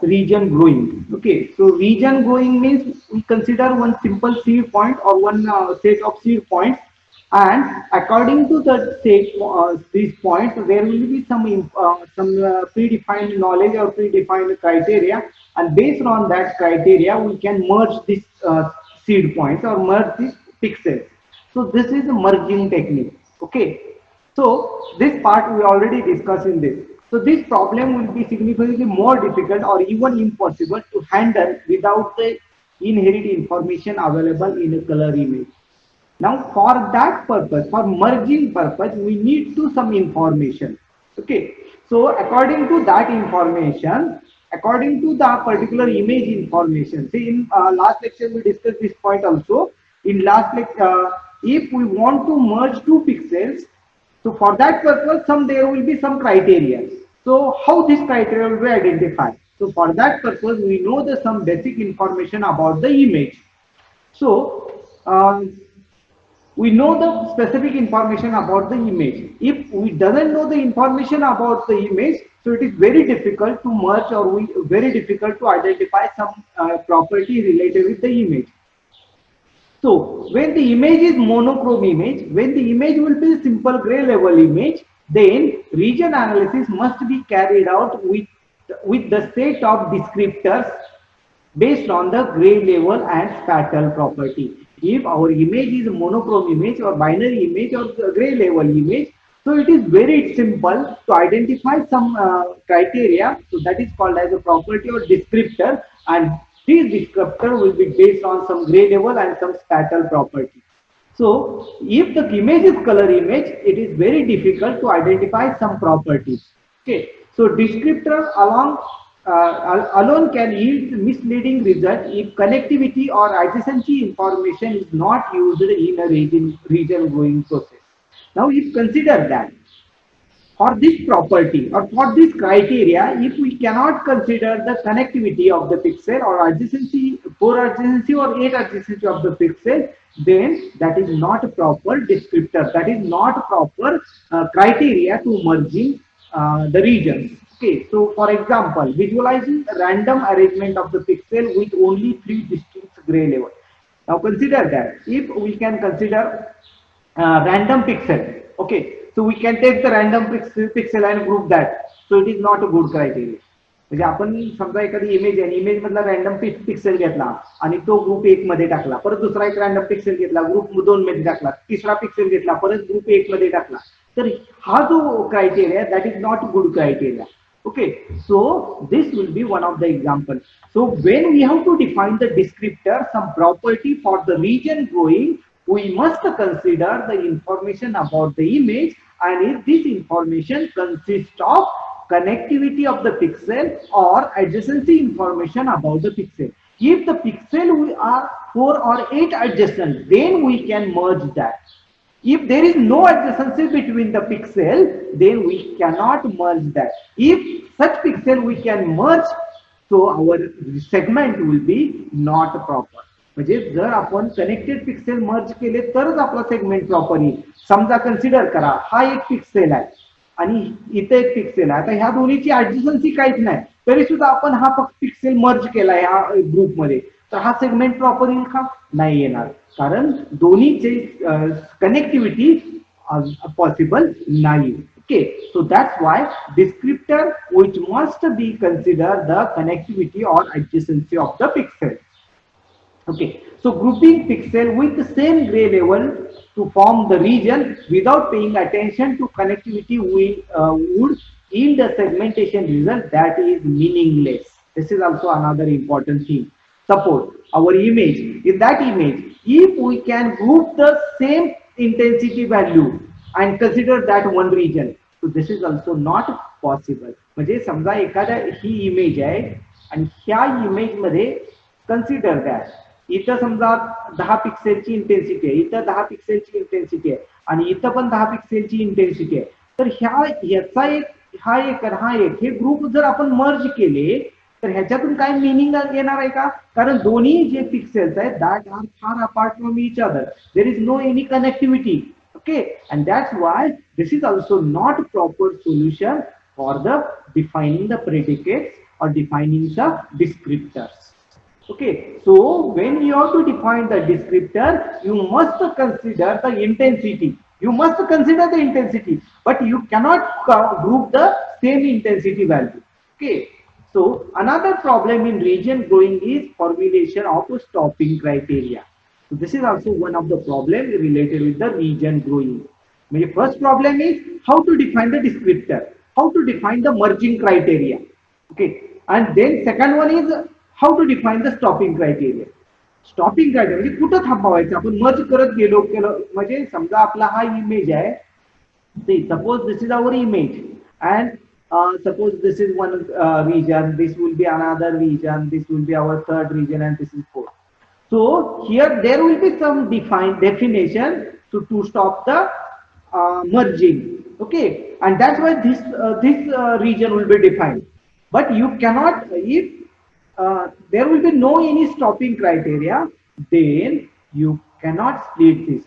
region growing. Okay, so region growing means we consider one simple seed point or one set of seed points, and according to the set these points, there will be some predefined knowledge or predefined criteria, and based on that criteria, we can merge these seed points or merge these pixels. So this is a merging technique. Okay, so this part we already discussed in this. So this problem will be significantly more difficult or even impossible to handle without the inherent information available in a color image. Now for that purpose, for merging purpose, we need to some information. Okay. So according to that information, according to the particular image information, see in last lecture we discussed this point also. In last lecture, if we want to merge two pixels, so for that purpose, there will be some criteria. So how this criteria will be identified? So for that purpose, we know the some basic information about the image. So we know the specific information about the image. If we doesn't know the information about the image, so it is very difficult to merge or very difficult to identify some property related with the image. So when the image is monochrome image, when the image will be simple gray level image, then region analysis must be carried out with the set of descriptors based on the gray level and spatial property. If our image is monochrome image or binary image or gray level image, so it is very simple to identify some criteria. So that is called as a property or descriptor, and this descriptor will be based on some gray level and some spatial property. So if the image is color image, it is very difficult to identify some properties. Okay, so descriptor alone can yield misleading result if connectivity or adjacency information is not used in a region growing process. Now, if consider that for this property or for this criteria, if we cannot consider the connectivity of the pixel or adjacency, 4 adjacency or 8 adjacency of the pixel, then that is not a proper descriptor. That is not proper criteria to merging the regions. Okay, so for example, visualizing a random arrangement of the pixel with only 3 distinct gray levels. Now consider that if we can consider random pixel, okay, so we can take the random pixel and group that. So it is not a good criteria. म्हणजे आपण समजा एखादी image आहे, image मधला random pixel घेतला आणि तो group 1 मध्ये टाकला, परत दुसरा एक रॅन्डम पिक्सेल घेतला, ग्रुप 2 मध्ये टाकला, तिसरा पिक्सेल घेतला, परत ग्रुप 1 मध्ये टाकला, तर हा जो criteria that is not good criteria. Okay, so this will be one of the examples. So when we have to define the descriptor, some property for the region growing, we must consider the information about the image, and if this information consists of connectivity of the pixel or adjacency information about the pixel. If the pixel are 4 or 8 adjacent, then we can merge that. If there is no adjacency between the pixel, then we cannot merge that. If such pixel we can merge, so our segment will be not proper. म्हणजे जर आपण connected pixel मर्ज केले तरच आपला segment proper येईल. समजा consider करा हा एक पिक्सेल आहे आणि इथे एक पिक्सेल आहे, आता ह्या दोन्हीची ऍडजस्टन्सी काहीच नाही, तरी सुद्धा आपण हा फक्त पिक्सेल मर्ज केला ह्या ग्रुपमध्ये, तर हा सेगमेंट प्रॉपर येईल का? नाही येणार, कारण दोन्हीचे कनेक्टिव्हिटी पॉसिबल नाही. Okay, so that's why descriptor which must be considered the connectivity or adjacency of the pixel. Okay, so grouping pixel with the same gray level to form the region without paying attention to connectivity would yield the segmentation result that is meaningless. This is also another important thing. Suppose our image, in that image, if we can group the same intensity value and consider that one region, so this is also not possible. म्हणजे समजा एखादा ही image आहे आणि ह्या image मध्ये consider that इथं समजा 10 पिक्सेलची intensity आहे, इथं 10 पिक्सेलची इंटेन्सिटी आहे आणि इथं पण 10 पिक्सेलची इंटेन्सिटी आहे, तर ह्याचा एक हा एक हे ग्रुप जर आपण मर्ज केले तर ह्याच्यातून काय मिनिंग येणार आहे का? कारण दोन्ही जे पिक्सेल्स आहेत that are far apart from each other, there is no any connectivity. Okay, and that's why this is also not proper solution for the defining the predicates or defining the descriptors. Okay, so when you have to define the descriptor, you must consider the intensity. You must consider the intensity, but you cannot group the same intensity value. Okay, so another problem in region growing is formulation of a stopping criteria. So this is also one of the problems related with the region growing. My first problem is how to define the descriptor, how to define the merging criteria. Okay, and then second one is how to define the stopping criteria. Stopping criteria म्हणजे कुठं थांबवायचं आपण मर्ज करत गेलो केलं म्हणजे समजा आपला हा इमेज आहे. See, suppose this is our image, and suppose this is one region, this will be another region, this will be our third region, and this is fourth. So here there will be some defined definition to stop the merging. Okay, and that's why this region will be defined. But you cannot, if there will be no any stopping criteria, then you cannot split this.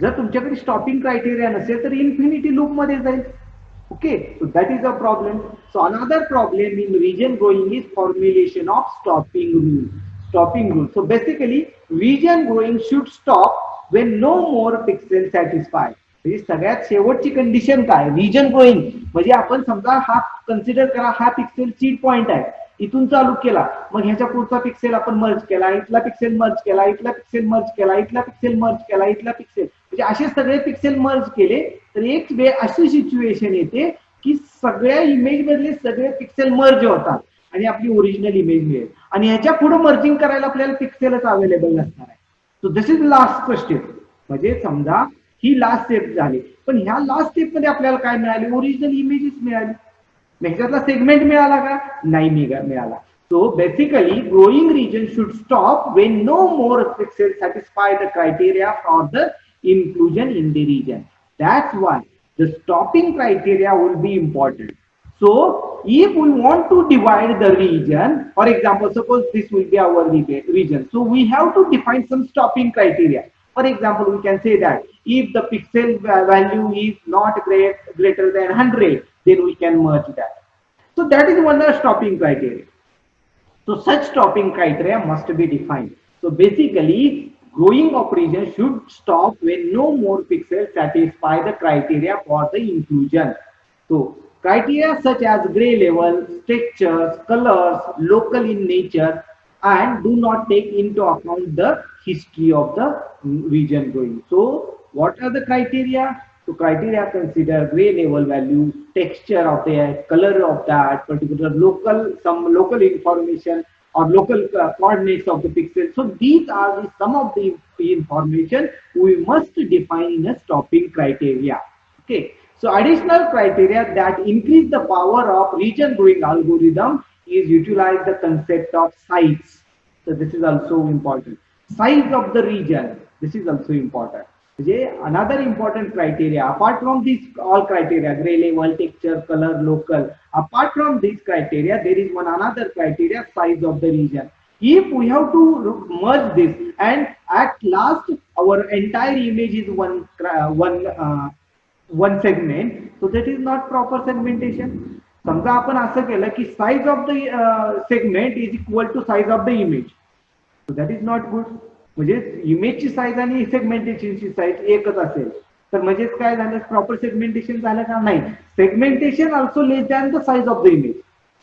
जर तुमच्याकडे stopping criteria नसेल तर infinity loop मध्ये जाईल. Okay, so that is a problem. So another problem in region growing is formulation of stopping rule. Stopping rule, so basically region growing should stop when no more pixel satisfy. म्हणजे सगळ्यात शेवटची condition काय, region growing म्हणजे आपण समजा हा consider करा, हा पिक्सेल सीड पॉइंट आहे, इथून चालू केला, मग ह्याच्या पुढचा पिक्सेल आपण मर्ज केला, इथला पिक्सेल मर्ज केला, इथला पिक्सेल मर्ज केला, इथला पिक्सेल मर्ज केला, इथला पिक्सेल, म्हणजे असे सगळे पिक्सेल मर्ज केले तर एक वेळ अशी सिच्युएशन येते की सगळ्या इमेज मधले सगळे पिक्सेल मर्ज होतात आणि आपली ओरिजिनल इमेज मिळेल. आणि ह्याच्या पुढे मर्जिंग करायला आपल्याला पिक्सेलच अवेलेबल नसणार आहे. So this is last step. म्हणजे समजा ही लास्ट स्टेप झाली, पण ह्या लास्ट स्टेप मध्ये आपल्याला काय मिळाली, ओरिजिनल इमेजेस मिळाली. ह्याच्यातला सेगमेंट मिळाला का, नाही मिळाला. So basically growing region should stop when no more pixels satisfy the criteria for the inclusion in the region. That's why the stopping criteria will be important. So if we want to divide the region, for example, suppose this will be our region, so we have to define some stopping criteria. For example, we can say that if the pixel value is not greater than 100, then we can merge that. So that is one of the stopping criteria. So such stopping criteria must be defined. So basically, growing of region should stop when no more pixels satisfy the criteria for the inclusion. So criteria such as gray level, textures, colors, local in nature, and do not take into account the history of the region growing. So what are the criteria? So criteria consider gray level value, texture of the color of that particular local, some local information or local coordinates of the pixel. So these are some of the information we must define in a stopping criteria. Okay, so additional criteria that increase the power of region growing algorithm is utilize the concept of size. So this is also important. Size of the region, this is also important. Another important criteria apart from these all criteria, gray level, texture, color, local, apart from these criteria there is one another criteria, size of the region. If we have to merge this and at last our entire image is one segment, so that is not proper segmentation. समजा आपण असं केलं की size of the segment is equal to size of the image, so that is not good. म्हणजे इमेजची size आणि सेगमेंटेशनची size एकच असेल तर म्हणजे काय झालं, प्रॉपर सेगमेंटेशन झालं का, नाही. Segmentation also less than the size of the image.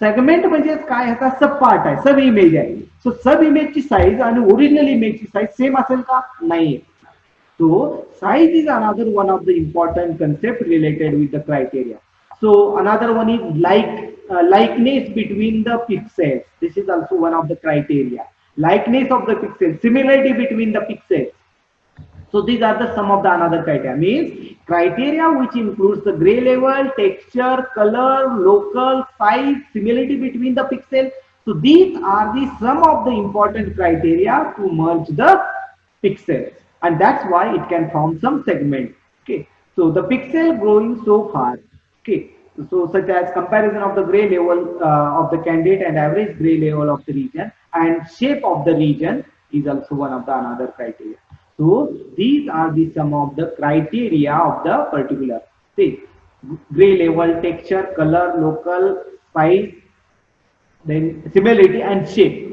Segment म्हणजे काय, ह्याचा सब पार्ट आहे, सब इमेज आहे. सो सब इमेजची साईज आणि ओरिजिनल इमेजची साईज सेम असेल का, नाही. So size is another one of the important concept related with the criteria. So another one is likeness between the pixels. This is also one of the criteria. Likeness of the pixels, similarity between the pixels. So these are the some of the another criteria. Means criteria which includes the gray level, texture, color, local, size, similarity between the pixels. So these are the some of the important criteria to merge the pixels, and that's why it can form some segment. Okay, so the pixel growing so far. Okay, so such as comparison of the gray level of the candidate and average gray level of the region, and shape of the region is also one of the another criteria. So these are the some of the criteria of the particular, say, gray level, texture, color, local, size, then similarity and shape.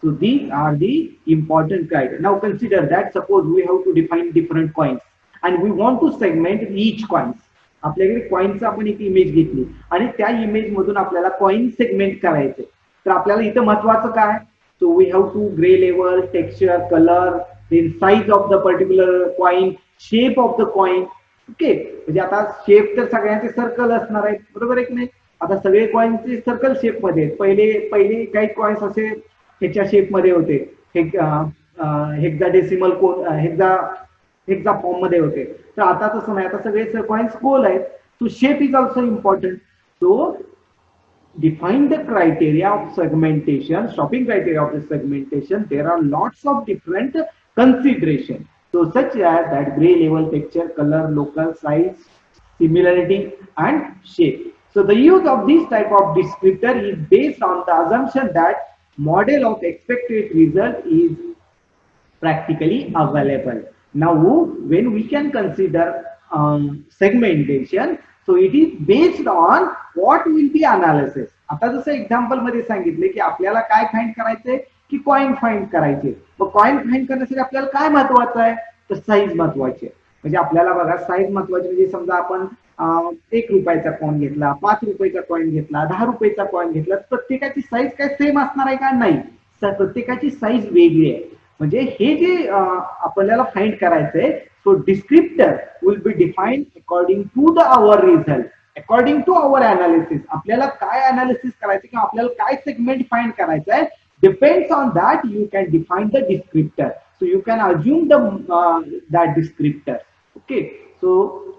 So these are the important criteria. Now consider that suppose we have to define different coins and we want to segment each coins. आपल्याकडे कॉइनचा आपण एक image घेतली आणि त्या image मधून आपल्याला coin segment करायचे. तर आपल्याला इथं महत्वाचं काय, so we have to grey level, texture, colour, then size of the particular coin, shape of the coin. Okay, म्हणजे आता शेप तर सगळ्यांचे सर्कल असणार आहेत, बरोबर आहे की नाही. आता सगळे कॉइन्सचे सर्कल शेप मध्ये आहेत. पहिले पहिले काही कॉइन्स असे ह्याच्या शेप मध्ये होते, हेक्साडेसिमल कोण हेक्सा फॉर्म मध्ये होते. तर आता तसं नाही, आता सगळे कॉइन्स गोल आहेत. सो shape is also important. So define the criteria of segmentation, stopping criteria of the segmentation. There are lots of different consideration, so such as that gray level, texture, color, local size, similarity and shape. So the use of this type of descriptor is based on the assumption that model of expected result is practically available. Now when we can consider segmentation, so it is based on what will be analysis. आता जसं example मध्ये सांगितले की आपल्याला काय find करायचंय, की coin find करायचे. मग कॉइन फाइंड करण्यासाठी आपल्याला काय महत्वाचं आहे, तर साईज महत्वाची आहे. म्हणजे आपल्याला बघा साईज महत्वाची, म्हणजे समजा आपण 1 रुपयाचा कॉइन घेतला, 5 रुपयाचा कॉइन घेतला, 10 रुपयाचा कॉइन घेतला, प्रत्येकाची साईज काय सेम असणार आहे का, नाही, प्रत्येकाची साईज वेगळी आहे. म्हणजे हे जे आपल्याला फाइंड करायचंय, so descriptor will be defined according to the our result, according to our analysis. आपल्याला काय अनालिसिस करायचं किंवा आपल्याला काय सेगमेंट फाइंड करायचं आहे, depends on that you can define the descriptor. So you can assume that descriptor. Okay, so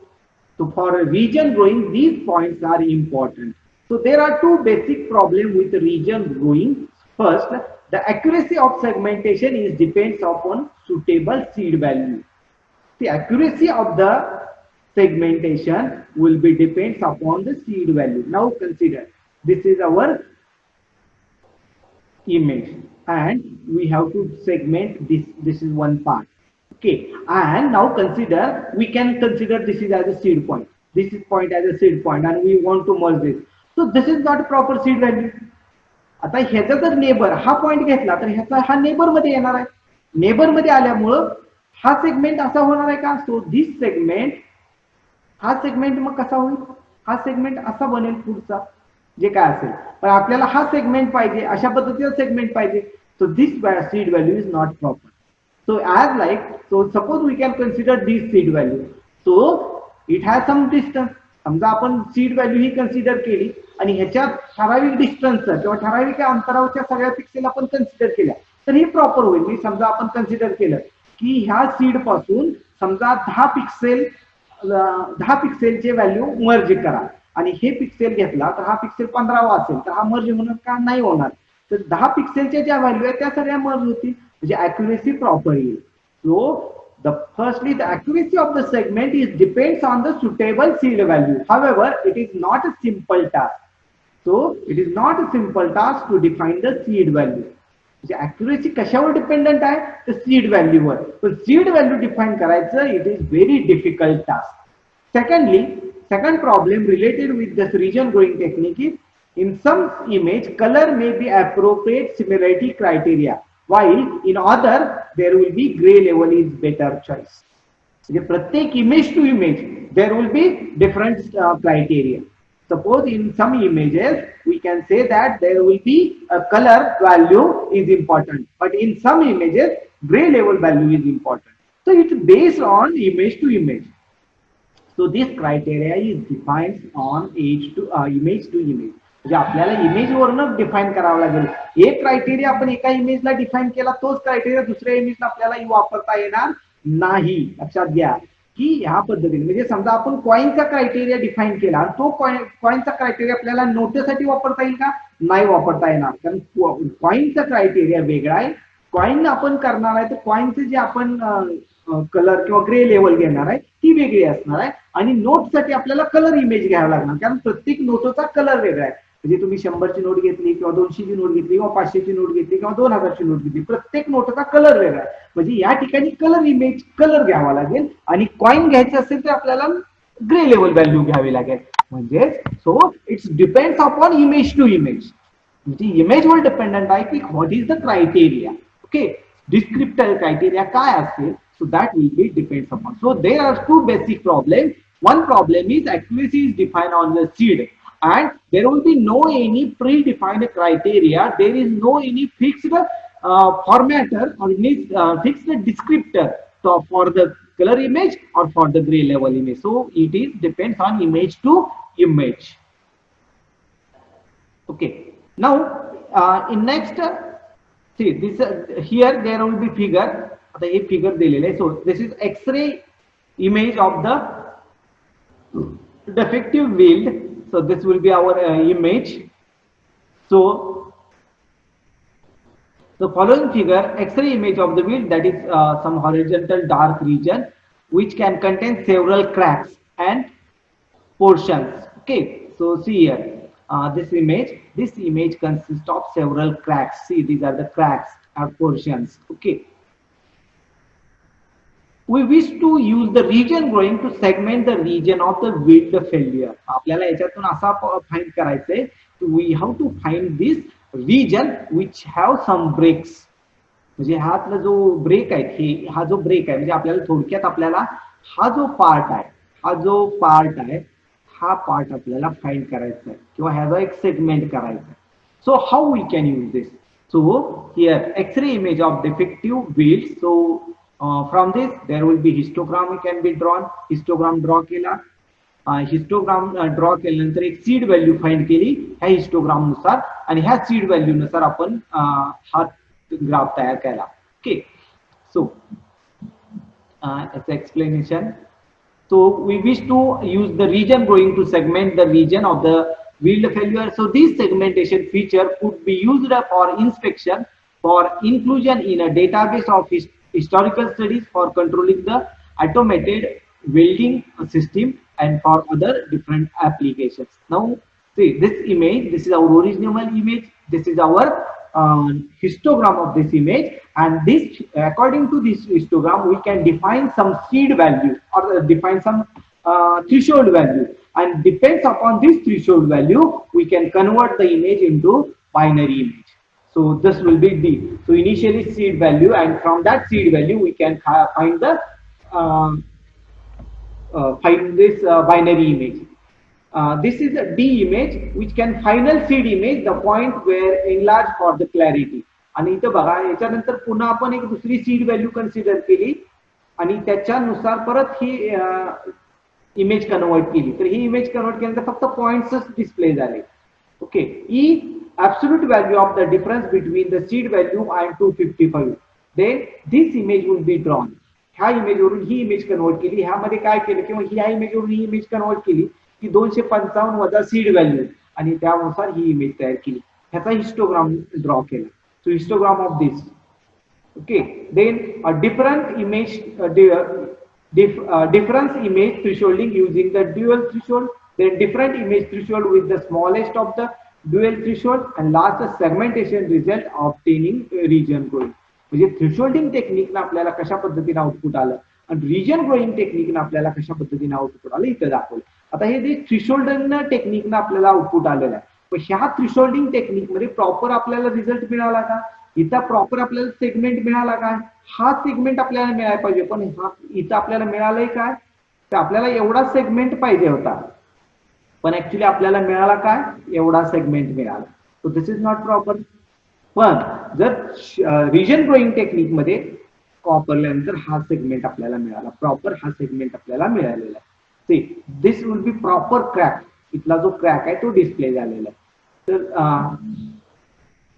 for region drawing these points are important. So there are two basic problems with region drawing. First, the accuracy of segmentation is depends upon suitable seed value. The accuracy of the segmentation will be depends upon the seed value. Now consider this is our image and we have to segment this is one part. Okay, and now consider, we can consider this is as a seed point, this is point as a seed point and we want to merge this. So this is not proper seed value. आता ह्याचा जर neighbour हा point घेतला तर ह्याचा हा neighbour मध्ये येणार आहे. नेबर मध्ये आल्यामुळं हा सेगमेंट असा होणार आहे का, सो दिस सेगमेंट, हा सेगमेंट मग कसा होईल, हा सेगमेंट असा बनेल पुढचा जे काय असेल. पण आपल्याला हा सेगमेंट पाहिजे, अशा पद्धतीचा सेगमेंट पाहिजे. So this seed value is not proper. So as like, so suppose we can consider this seed value, so it has some distance. समजा आपण सीड व्हॅल्यू ही कन्सिडर केली आणि ह्याच्यात ठराविक डिस्टन्स किंवा ठराविक अंतरावरच्या सगळ्या पिक्सेल आपण कन्सिडर केल्या तर ही प्रॉपर होईल. मी समजा आपण कन्सिडर केलं की ह्या सीड पासून समजा 10 पिक्सेलचे व्हॅल्यू मर्ज करा आणि हे पिक्सेल घेतला तर हा पिक्सेल 15वा असेल तर हा मर्ज होणार का, नाही होणार. तर 10 पिक्सेलच्या ज्या व्हॅल्यू आहेत त्या सगळ्या मर्ज होतील, म्हणजे accuracy proper येईल. So firstly the accuracy of the segment is depends on the suitable seed value. However, it is not a simple task. So it is not a simple task to define the seed value. म्हणजे accuracy कशावर dependent आहे, तर seed व्हॅल्यूवर. पण seed value define करायचं, it is very difficult task. Secondly, second problem related with this region drawing technique is in some image color may be appropriate similarity criteria, while in other there will be gray level is better choice. म्हणजे प्रत्येक image to image there will be different criteria. Suppose in some images we can say that there will be a color value is important, but in some images gray level value is important. So it's based on image to image. So this criteria is defined on image to image. म्हणजे आपल्याला image वरनं define करावं लागेल. एक criteria आपण एका इमेजला define केला, तोच क्रायटेरिया दुसऱ्या इमेजला आपल्याला वापरता येणार नाही. लक्षात घ्या की ह्या पद्धतीने, म्हणजे समजा आपण कॉइनचा क्रायटेरिया डिफाइन केला, तो कॉइनचा क्रायटेरिया आपल्याला नोटसाठी वापरता येईल का, नाही वापरता येणार. कारण कॉइनचा क्रायटेरिया वेगळा आहे. कॉइन आपण करणार आहे तर कॉइनचे जे आपण कलर किंवा ग्रे लेवल घेणार आहे ती वेगळी असणार आहे आणि नोटसाठी आपल्याला कलर इमेज घ्यावा लागणार, कारण प्रत्येक नोटचा कलर वेगळा आहे. म्हणजे तुम्ही 100ची नोट घेतली किंवा 200ची नोट घेतली किंवा 500ची नोट घेतली किंवा 2000ची नोट घेतली, प्रत्येक नोटचा कलर वेगळा आहे. म्हणजे या ठिकाणी कलर इमेज कलर घ्यावा लागेल आणि कॉइन घ्यायचं असेल तर आपल्याला ग्रे लेवल व्हॅल्यू घ्यावी लागेल. म्हणजे so it's depends upon image to image. म्हणजे इमेजवर डिपेंडंट आहे की what is the criteria. Okay, descriptor criteria काय असेल, so that will be depends upon. So there are two basic problems. One problem is accuracy is defined on the seed, and there will be no any predefined criteria. There is no any fixed formatter or any fixed descriptor so for the color image or for the gray level image. So it is depends on image to image. Okay, now in next see this here there will be figure. आता हे figure दिलेले आहे. So this is X-ray image of the defective wheel. So this will be our image. So the following figure, X-ray image of the wheel, that is some horizontal dark region which can contain several cracks and portions. Okay, so see here, this image consists of several cracks. See, these are the cracks or portions. Okay, we wish to use the region growing to segment the region of the wind failure. आपल्याला याच्यातून असा find करायचंय की we have to find this region which have some breaks. म्हणजे हातला जो break आहे, हे हा जो ब्रेक आहे म्हणजे आपल्याला थोडक्यात आपल्याला हा जो पार्ट आहे हा पार्ट आपल्याला फाइंड करायचा आहे किंवा ह्याचा एक सेगमेंट करायचा आहे. So how we can use this? So here X-ray image of defective wheels. So from this there will be histogram can be drawn. Histogram draw केला, हिस्टोग्राम ड्रॉ केल्यानंतर एक सीड व्हॅल्यू फाइंड केली ह्या histogram नुसार आणि ह्या seed value नुसार आपण हा ग्राफ तयार केला. Okay, so it's explanation. So we wish to use the region growing to segment the region of the wheel failure. So this segmentation feature could be used for inspection, for inclusion in a database of historical studies, for controlling the automated welding system, and for other different applications. Now see this image, this is our original image, this is our histogram of this image, and this according to this histogram we can define some seed value or define some threshold value, and depends upon this threshold value we can convert the image into binary image. So this will be the initially seed value, and from that seed value we can find the binary image. This is a D image which can final seed image, the point where enlarge for the clarity. आणि इथं बघा याच्यानंतर पुन्हा आपण एक दुसरी seed value consider केली आणि त्याच्यानुसार परत ही इमेज कन्वर्ट केली. तर ही इमेज कन्वर्ट केल्यानंतर फक्त पॉइंट्सच डिस्प्ले झाले. Okay, E absolute value of the difference between the seed value and 255. Then this image will be drawn. ह्या इमेज वरून ही इमेज कन्वर्ट केली, ह्यामध्ये काय केलं किंवा ह्या इमेज वरून ही इमेज कन्वर्ट केली की 255 वजा सीड व्हॅल्यू आणि त्यानुसार ही इमेज तयार केली. ह्याचा हिस्टोग्राम ड्रॉ केला. So histogram of this. Okay, then a different image difference image thresholding using the dual threshold, then different image threshold with the smallest of the dual threshold, and last the segmentation result obtaining region growing. म्हणजे thresholding टेक्निकने आपल्याला कशा पद्धतीने output आलं आणि region growing टेक्निकने आपल्याला कशा पद्धतीने output आलं इथं दाखवलं. आता हे जे थ्रेशोल्डिंग टेक्निकने आपल्याला आउटपुट आलेलं आहे, पण ह्या थ्रेशोल्डिंग टेक्निक मध्ये प्रॉपर आपल्याला रिझल्ट मिळाला का? इथं प्रॉपर आपल्याला सेगमेंट मिळाला काय? हा सेगमेंट आपल्याला मिळायला पाहिजे, पण हा इथं आपल्याला मिळालंय काय? तर आपल्याला एवढा सेगमेंट पाहिजे होता, पण ऍक्च्युली आपल्याला मिळाला काय? एवढा सेगमेंट मिळाला. सो दिस इज नॉट प्रॉपर. पण जर रिजन ग्रोईंग टेक्निक मध्ये वापरल्यानंतर हा सेगमेंट आपल्याला मिळाला, प्रॉपर हा सेगमेंट आपल्याला मिळालेला आहे. See this will B proper crack. इथला जो क्रॅक आहे तो डिस्प्ले झालेला आहे.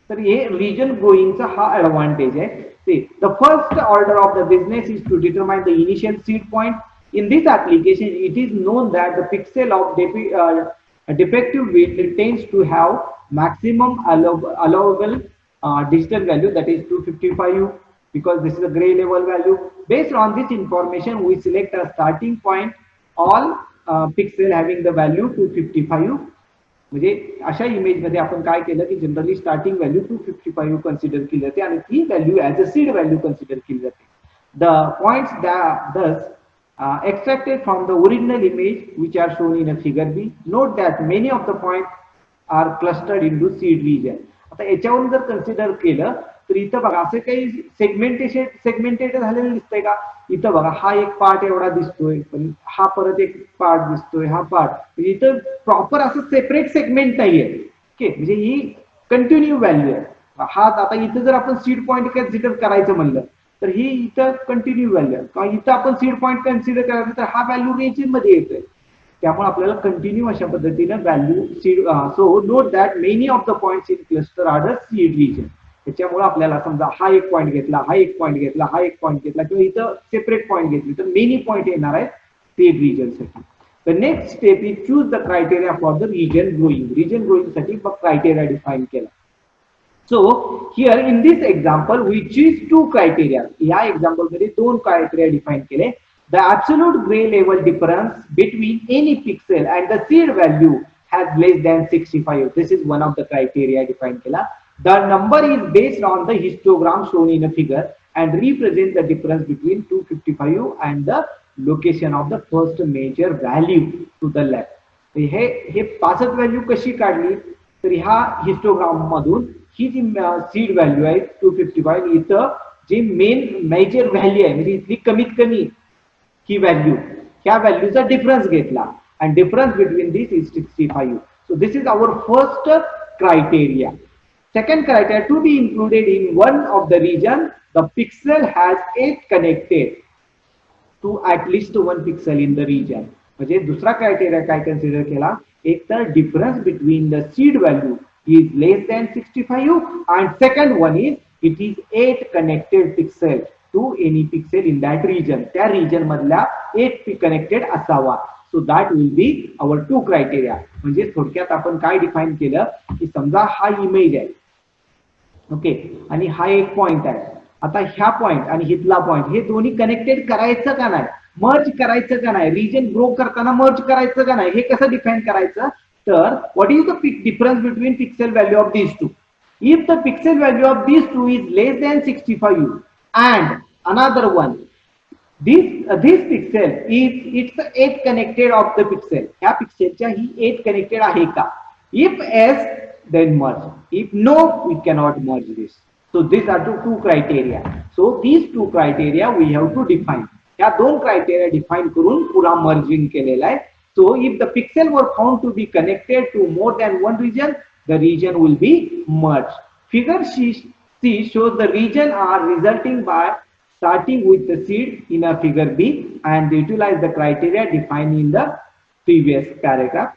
तर हे रिजन ग्रोईंगचा हा ऍडव्हान्टेज आहे. See, the first order of the business is to determine the initial seed point. In this application, it is known that the pixel of defective wheel tends to have maximum allowable digital value, that is 255, because this is a gray level value. Based on this information, we select a starting point, all pixel having the value 255. म्हणजे अशा image मध्ये आपण काय केलं की generally starting value 255 consider केली जाते आणि ती value as a seed value consider केली जाते. The points thus extracted from the original image which are shown in a figure B. Note that many of the points are clustered into seed region. आता याच्यावरून जर consider केलं तर इथं बघा असं काही सेगमेंटेड झालेलं दिसतंय का? इथं बघा हा एक पार्ट एवढा दिसतोय, पण हा परत एक पार्ट दिसतोय, हा पार्ट म्हणजे इथं प्रॉपर असं सेपरेट सेगमेंट नाहीये. ओके, म्हणजे ही कंटिन्यू व्हॅल्यू आहे. हा आता इथं जर आपण सीड पॉईंट कन्सिडर करायचं म्हणलं तर ही इथं कंटिन्यू व्हॅल्यू आहे. किंवा इथं आपण सीड पॉईंट कन्सिडर करायचं तर हा व्हॅल्यू रेंज मध्ये येतोय. त्यामुळे आपल्याला कंटिन्यू अशा पद्धतीनं value seed. So note that many of the points in cluster are the seed region. त्याच्यामुळे आपल्याला समजा हा एक पॉईंट घेतला, हा एक पॉईंट घेतला, हा एक पॉईंट घेतला किंवा इथं सेपरेट पॉईंट घेतली तर मेनी पॉईंट येणार आहेत सीड रिजन साठी. The next step is choose the criteria for the region growing. Region growing साठी मग criteria define केला. So here in this example we choose two criteria. या example मध्ये दोन criteria define केले. The absolute gray level difference between any pixel and the seed value has less than 65. This is one of the criteria define केला. The number is based on the histogram shown in a figure and represent the difference between 255 and the location of the first major value to the left. हे पासट value कशी काढली तर ह्या histogram मधून ही जी seed value आहे 255 इथं जी main major value आहे म्हणजे इथली कमीत कमी ही व्हॅल्यू, ह्या व्हॅल्यूचा डिफरन्स घेतला and difference between this is 65. So this is our first criteria. Second criteria, to be included in one of the region, the pixel has 8 connected to at least one pixel in the region. म्हणजे दुसरा criteria काय consider केला, एक तर difference between the seed value is less than 65 and second one is it is 8 connected pixel to any pixel in that region. त्या region मधला 8 connected असावा. So that will be our two criteria. म्हणजे थोडक्यात आपण काय define केलं की समजा हा इमेज आहे, ओके, आणि हा एक पॉइंट आहे. आता ह्या पॉइंट आणि हिथला पॉइंट हे दोन्ही कनेक्टेड करायचं का नाही, मर्ज करायचं का नाही, रिजन ग्रो करताना मर्ज करायचं का नाही, हे कसं डिफाइन करायचं तर what is the difference between pixel value of these two. If the pixel value of these two is less than 65 and another one this pixel is it's 8 connected of the pixel, ह्या पिक्सेलच्या ही 8 connected आहे का. If yes then merge, if no we cannot merge this. So these are the two criteria. So these two criteria we have to define. या दोन criteria define करून पुरा merging केलेला आहे. So if the pixel were found to be connected to more than one region, the region will be merged. Figure C shows the region are resulting by starting with the seed in a figure B and utilize the criteria defined in the previous paragraph.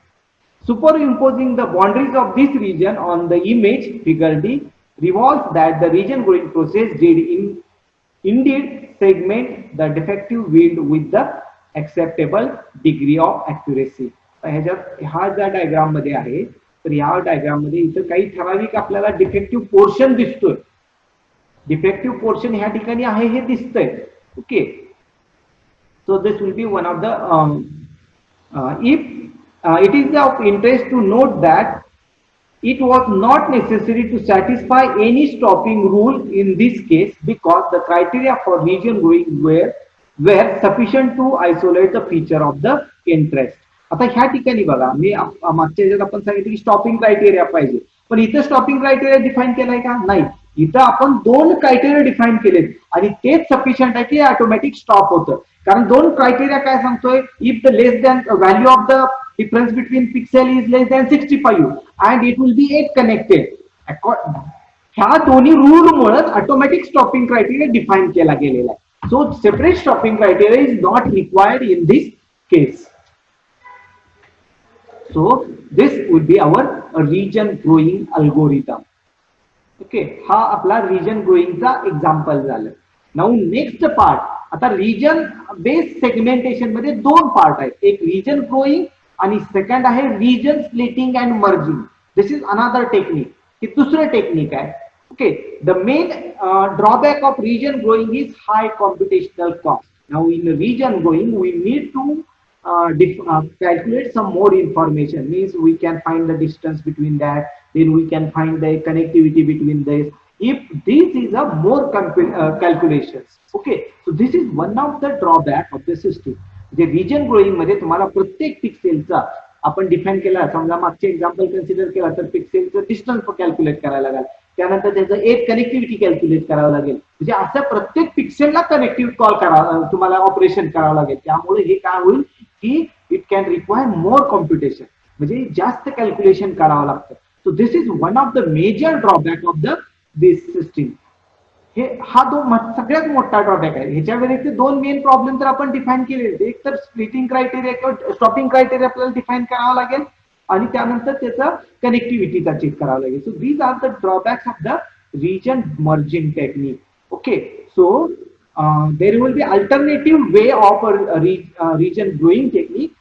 Superimposing the boundaries of this region on the image figure D revolves that the region growing process did indeed segment the defective wind with the acceptable degree of accuracy. ह्याच्यात हा ज्या diagram मध्ये आहे तर ह्या diagram मध्ये इथं काही ठराविक आपल्याला डिफेक्टिव्ह पोर्शन दिसतोय. डिफेक्टिव्ह पोर्शन ह्या ठिकाणी आहे हे दिसतंय. Okay, so this will be one of the if it is of interest to note that it was not necessary to satisfy any stopping rule in this case because the criteria for region growing were sufficient to isolate the feature of the interest. आता ह्या ठिकाणी बघा मी मागच्या ह्याच्यात आपण सांगितलं की stopping criteria पाहिजे, पण इथं स्टॉपिंग क्रायटेरिया डिफाइन केलाय का नाही. इथं आपण दोन क्रायटेरिया डिफाइन केलेत आणि तेच सफिशियंट आहे की ऑटोमॅटिक स्टॉप होतं. कारण दोन क्रायटेरिया काय सांगतोय, if the less than value of the difference between pixel is less than 65 and it will be 8 connected. ह्या दोन्ही रूल मुळे ऑटोमॅटिक स्टॉपिंग क्रायटेरिया डिफाइन केला गेलेला आहे. So separate stopping criteria is not required in this case. So this would be our region growing algorithm. Okay, हा आपला region growing चा example झालं. नाउ नेक्स्ट पार्ट, आता रिजन बेस्ड सेगमेंटेशन मध्ये दोन पार्ट आहेत, एक रिजन ग्रोइंग आणि सेकंड आहे region splitting and merging. This is another technique, हे दुसरं टेक्निक आहे. Okay, the main drawback of region growing is high computational cost. Now in region growing we need to calculate some more information, means we can find the distance between that, then we can find the connectivity between this. If this is a more calculations, okay, so this is one of the drawback of the system. जे region growing मध्ये तुम्हाला प्रत्येक पिक्सेलचा आपण define केला, समजा मागचे example consider केला तर पिक्सेलचं डिस्टन्स कॅल्क्युलेट करायला लागेल, त्यानंतर त्याचं एक कनेक्टिव्हिटी कॅल्क्युलेट करावं लागेल, म्हणजे असं प्रत्येक पिक्सेलला कनेक्टिव्ह कॉल करावं तुम्हाला ऑपरेशन करावं लागेल. त्यामुळे हे काय होईल की it can require more computation, म्हणजे जास्त कॅल्क्युलेशन करावं लागतं. So this is one of the major drawback of the this system. हे हा सगळ्यात मोठा ड्रॉबॅक आहे. ह्याच्या व्यतिरिक्त दोन मेन प्रॉब्लेम तर आपण डिफाईन केलेले, एक तर स्प्लिटिंग क्रायटेरिया किंवा स्टॉपिंग क्रायटेरिया आपल्याला डिफाईन करावा लागेल आणि त्यानंतर त्याचा कनेक्टिव्हिटीचा चेक करावा लागेल. So these are the drawbacks of the region merging technique. Okay, so there will be alternative way of region growing technique.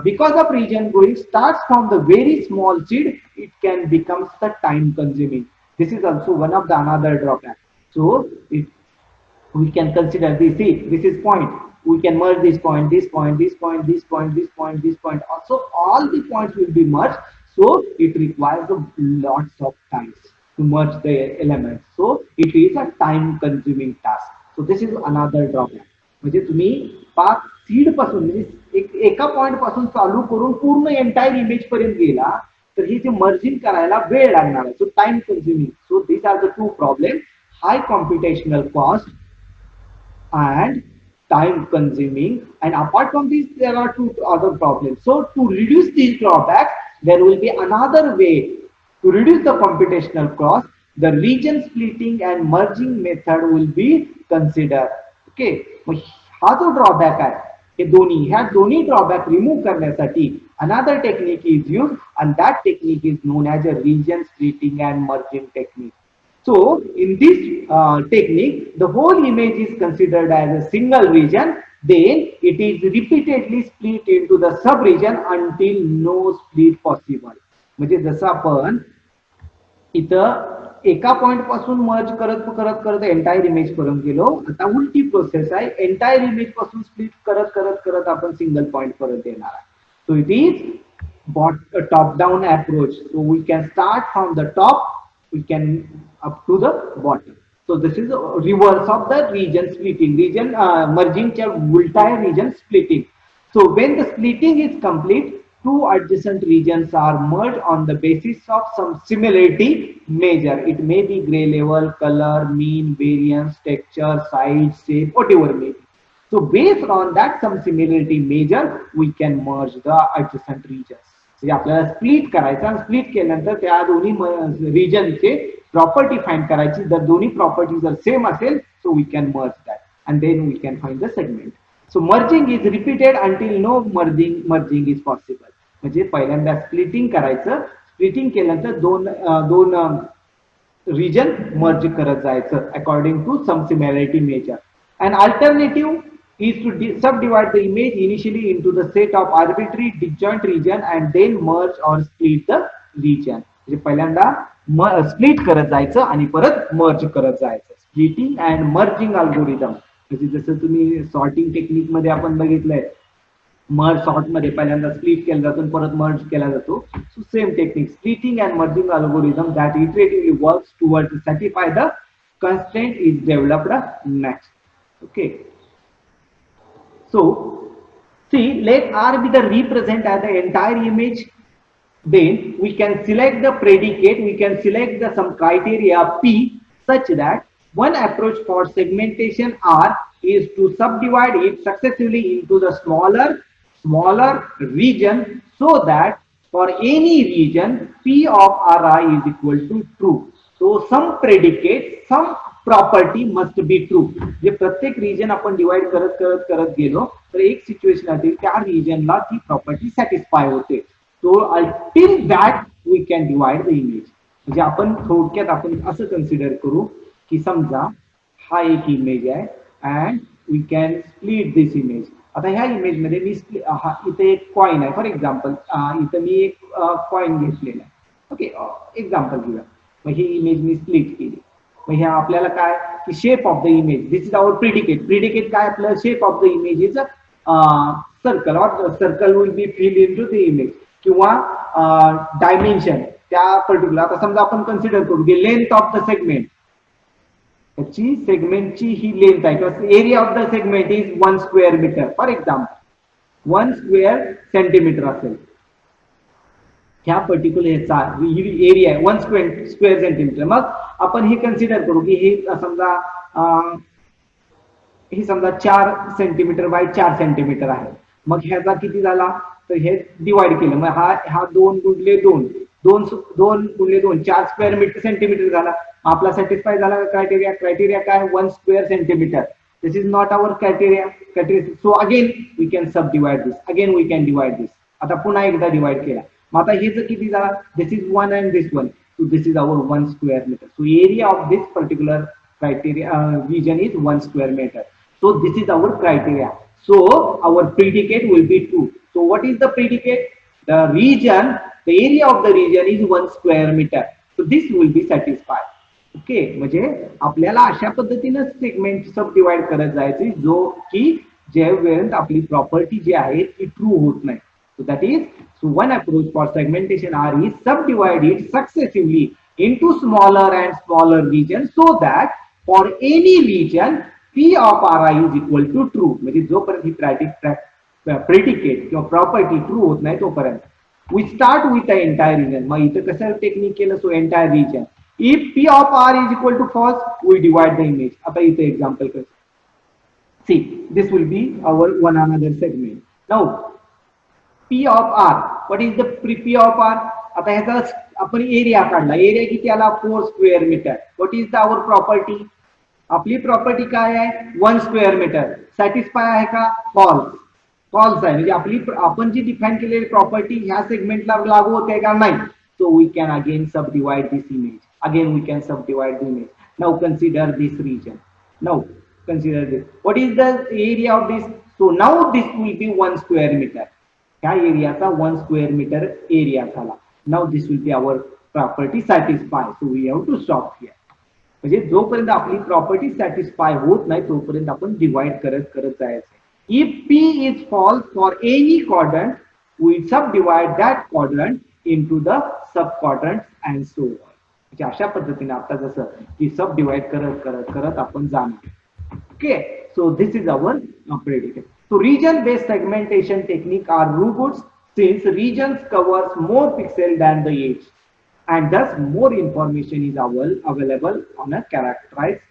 Because of region growing starts from the very small seed, it can become the time consuming. This is also one of the another drawback. So we can consider this. See, this is point. We can merge this point, this point, this point, this point, this point, this point. Also, all the points will be merged. So it requires lots of times to merge the elements. So it is a time-consuming task. So this is another drawback. म्हणजे तुम्ही पाच seed पासून म्हणजे एका point पासून चालू करून पूर्ण एंटायर इमेज पर्यंत गेला तर हे जे मर्जिंग करायला वेळ लागणार आहे. So time consuming. So this are the two problem, high computational cost and time consuming, and apart from this there are two other problems. So to reduce these drawbacks there will be another way to reduce the computational cost. The region splitting and merging method will be considered. Okay, हा जो drawback आहे हे ह्या दोन्ही drawback remove करण्यासाठी another technique is used, and that technique is known as a region splitting and merging technique. So in this technique, the whole image is considered as a single region. Then it is repeatedly split into the sub-region until no split possible. म्हणजे जसं आपण इथं एका point पासून मर्ज करत करत करत entire image पर्यंत गेलो, आता उलटी प्रोसेस आहे, एंटायर इमेज पासून स्प्लिट करत करत करत आपण सिंगल पॉइंट पर्यंत येणार आहे. So it is top down approach. So we can start from the top, we can up to the bottom. So this is a reverse of the region splitting. Region merging च्या उलटा है region splitting. So when the splitting is complete, two adjacent regions are merged on the basis of some similarity measure. It may be gray level, color, mean, variance, texture, size, shape, whatever may be. So based on that some similarity measure, we can merge the adjacent regions. म्हणजे आपल्याला split करायचा, split केल्यानंतर त्या दोन्ही रिजनचे property find करायची. जर दोन्ही property जर सेम असेल so we can merge that and then we can find the segment. So merging is repeated until no merging is possible. म्हणजे पहिल्यांदा स्प्लिटिंग करायचं, स्प्लिटिंग केल्यानंतर दोन रिजन मर्ज करत जायचं according to some similarity measure. And alternative is to subdivide the image initially into the set of arbitrary disjoint region and then merge or split the region. म्हणजे पहिल्यांदा split करत जायचं आणि परत मर्ज करत जायचं. स्प्लिटिंग अँड मर्जिंग अल्गोरिदम म्हणजे जसं तुम्ही सॉर्टिंग टेक्निक मध्ये आपण बघितलंय, मर्ज सॉर्ट मध्ये पहिल्यांदा स्प्लिट केला जातो परत मर्ज केला जातो. So same technique, splitting and merging algorithm that iteratively works towards to satisfy the constraint is developed next. Okay. So, see, let R be the represent as the entire image. Then we can select the predicate, we can select the some criteria P such that one approach for segmentation R is to subdivide it successively into the smaller region so that for any region P of Ri is equal to true. So some predicate, some property must be true. जे प्रत्येक रिजन आपण divide करत करत करत गेलो तर एक सिच्युएशन असेल त्या रिजनला ती प्रॉपर्टी सॅटिस्फाय होते. So until that we can divide the image. म्हणजे आपण थोडक्यात आपण असं कन्सिडर करू की समजा हा एक इमेज आहे and we can split this image. आता ह्या इमेज मध्ये मी इथे एक कॉइन आहे फॉर एक्झाम्पल, इथं मी एक कॉइन घेतलेला आहे. ओके, एक्झाम्पल घेऊया. मग ही इमेज मी स्प्लिट केली. मग आपल्याला काय की shape of the image, this is our predicate. Predicate काय आपलं, shape of the image is circle और circle will be fill in to the image किंवा डायमेन्शन त्या पर्टिक्युलर. आता समजा आपण कन्सिडर करू की लेंथ ऑफ द सेगमेंट, त्याची सेगमेंटची ही लेंथ आहे किंवा area of the segment is 1 square metre for example. 1 square centimetre असेल, ह्या पर्टिक्युलर ह्याचा एरिया आहे 1 स्क्वेअर सेंटीमीटर. मग आपण हे कन्सिडर करू की हे समजा हे समजा 4 सेंटीमीटर बाय 4 सेंटीमीटर आहे. मग ह्याचा किती झाला तर हे डिवाइड केलं, मग हा 2 गुणले 2 2 गुणले 2 4 स्क्वेअर मीटर सेंटीमीटर झाला. आपला सॅटिस्फाय झाला क्रायटेरिया. क्रायटेरिया काय 1 square centimetre. This is not our criteria. So again we can subdivide this. Again we can divide this. आता पुन्हा एकदा डिवाइड केला. मग आता हे जर किती झाला, this is 1 and this 1. So this is our 1 square metre. So area of this particular criteria region is 1 square meter. So this is our criteria. So our predicate will be true. So what is the predicate? The region, the area of the region is 1 square meter. So this will be satisfied. Okay, म्हणजे आपल्याला अशा पद्धतीने segment सब divide करत जायचे जो की ज्या वेळेस आपली प्रॉपर्टी जी आहे ती ट्रू होत नाही. So that is, so one approach for segmentation R is subdivide it successively into smaller and smaller regions so that for any region P of Ri is equal to true. म्हणजे जोपर्यंत ही predicate किंवा property true होत नाही तोपर्यंत we start with the entire region. मग इथं कसं technique केलं, so entire region. If P of R is equal to false, we divide the image. आता इथे एक्झाम्पल कसं, see this will be our one another segment. Now P of R, what is the P of R? आता ह्याचा आपण area काढला. Area किती आला 4 square metre. What is the our property? आपली प्रॉपर्टी काय आहे 1 स्क्वेअर मीटर. सॅटिस्फाय आहे का? फॉल्स. फॉल्स आहे. म्हणजे आपली आपण जी डिफाइन केलेली प्रॉपर्टी ह्या सेगमेंटला लागू होते का? नाही. So we can again subdivide this image. Again we can subdivide the image. Now consider this region. Now consider this. What is the area of this? So now this will be 1 square metre. ह्या एरियाचा 1 square metre area झाला. Now this will be our property satisfy. So we have to stop here. म्हणजे जोपर्यंत आपली property satisfy होत नाही तोपर्यंत आपण डिवाइड करत करत जायचं. If P is false for any quadrant, we subdivide that quadrant into the subquadrants and so on. म्हणजे अशा पद्धतीने आता जसं की सब डिवाइड करत करत करत आपण जाणार. Okay, so this is our predicate. So region based segmentation technique are robust since regions covers more pixel than the edge and thus more information is available on a characterized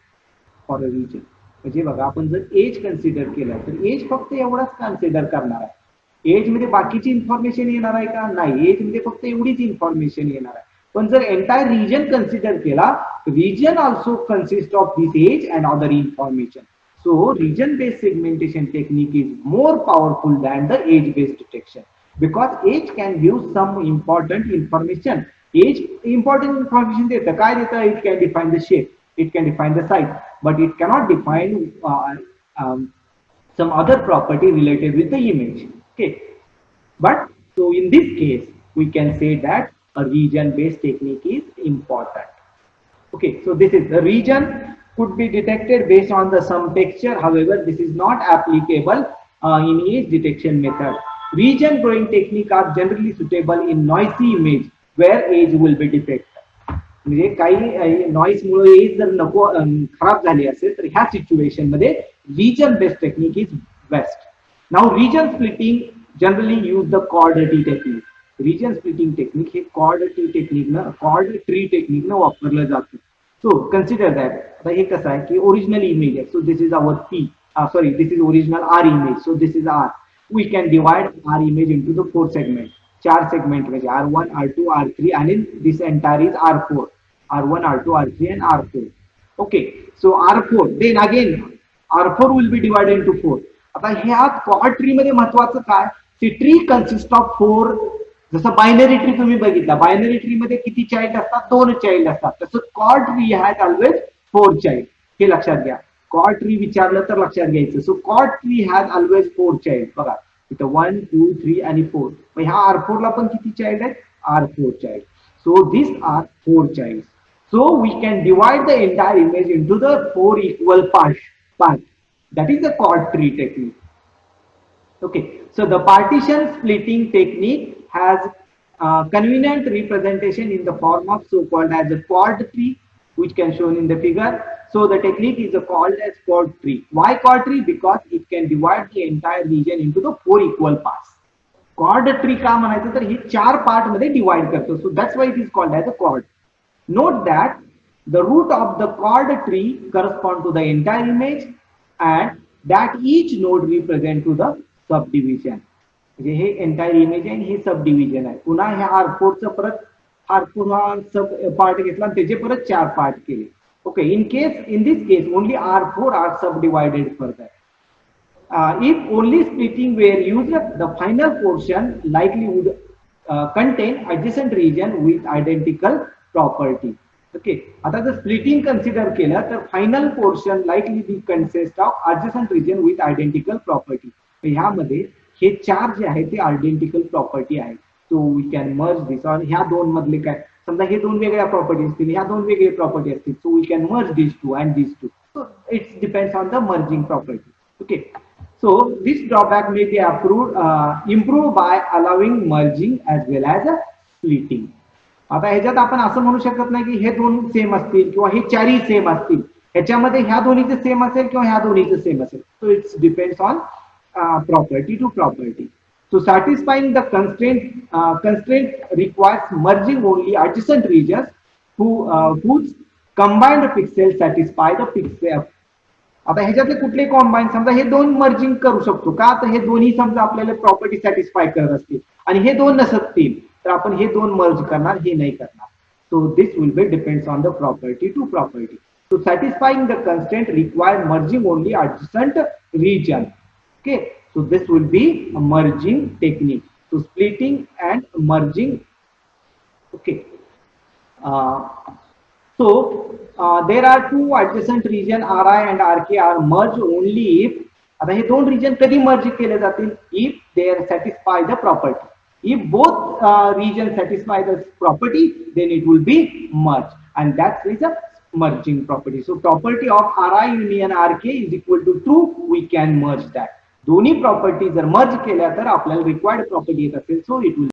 for a region. म्हणजे बघा आपण जर as consider केलं तर as फक्त एवढाच consider करणार आहे. एज मध्ये बाकीची इन्फॉर्मेशन येणार आहे का? नाही. एज मध्ये फक्त एवढीच इन्फॉर्मेशन येणार आहे. पण जर एंटायर रिजन कन्सिडर केला, region also consist of this edge and other information. So region based segmentation technique is more powerful than the age based detection because age can give some important information. Age important information देतं. काय देतं? It can define the shape, it can define the size, but it cannot define some other property related with the image. Okay, but so in this case we can say that a region based technique is important. Okay, so this is the region could be detected based on the some texture. However, this is not applicable in age detection method. Region growing technique are generally suitable in noisy image where age will be detected. म्हणजे काही noise मुळे as जर नको खराब झाली असेल तर ह्या situation मध्ये region based technique is best. Now region splitting generally use the chord tree technique. Region splitting technique hey chord tree technique ना, chord tree technique ना वापरलं जातं. So consider that. आता हे कसं आहे की ओरिजिनल इमेज आहे. So this is our P. Sorry, this is original R image. So this is R. We can divide R image into the 4 segments. 4 segment म्हणजे R1, R2, R3 and this entire is R4. R1, R2, R3 and R4. Okay. So R4. Then again R4 will be divided into 4. आता ह्या chord tree मध्ये महत्वाचं काय? ती tree consist of 4. जसं binary tree तुम्ही बघितला, बायनरी ट्री मध्ये किती चाइल्ड असतात? 2 चाइल्ड असतात. तसं quad tree has always 4 child. हे लक्षात घ्या. कॉर्ड ट्री विचारलं तर लक्षात घ्यायचं. So quad tree has always 4 child. बघा इथं 1, 2, 3 आणि 4. मग ह्या R4 ला पण किती चाइल्ड आहेत? R4 child. So this are 4 child. So we can divide the entire image into the 4 equal part. That is the chord tree technique. Okay, so the partition splitting technique has convenient representation in the form of so called as a chord tree. which can shown in the figure. So the technique is called as chord tree. Why chord tree? Because it can divide the entire region into the 4 equal parts. Chord tree का म्हणायचं तर हे 4 part मध्ये divide करतो. So that's why it is called as a chord. Note that the root of the chord tree correspond to the entire image and that each node represent to the subdivision. म्हणजे हे entire image आहे हे सब division आहे. पुन्हा ह्या R4 चं परत R4 हा सब पार्ट घेतला आणि त्याचे परत 4 पार्ट केले. Okay, in this case only R4 are subdivided further. If only splitting were used, the final portion likely would contain adjacent region with identical property. Okay, आता जर splitting consider केलं तर final portion likely be consist of adjacent region with identical property. ह्यामध्ये हे 4 जे आहे ते identical property आहे. So we can merge this on ह्या दोन मधले काय समजा हे दोन वेगळ्या प्रॉपर्टी असतील ह्या दोन वेगळे प्रॉपर्टी असतील. So we can merge this two and this two. So it's depends on the merging property. Okay, so this drawback may be improved by allowing merging as well as splitting. आता ह्याच्यात आपण असं म्हणू शकत नाही की हे दोन सेम असतील किंवा हे चारही सेम असतील. ह्याच्यामध्ये ह्या दोन्हीचे सेम असेल किंवा ह्या दोन्हीचे सेम असेल. सो it's depends on property to property. So satisfying the constraint requires merging only adjacent regions whose combined pixels satisfy the pixel. आता ह्याच्यातले कुठले कॉम्बाईन समजा हे दोन मर्जिंग करू शकतो का तर हे दोन्ही समजा आपल्याला प्रॉपर्टी सॅटिस्फाय करत असतील आणि हे दोन नसतील तर आपण हे दोन मर्ज करणार हे नाही करणार. So this will be depends on the property to property. So satisfying the constraint require merging only adjacent region. Okay, so this will be a merging technique. So splitting and merging. Okay, there are two adjacent region Ri and Rk are merged only if आता हे दोन region कधी merge केले जातील if they satisfy the property. If both region satisfy the property, then it will be merged, and that is a merging property. So property of Ri union Rk is equal to true. We can merge that. दोन्ही property जर मर्ज केल्या तर आपल्याला required property येत असेल. So it will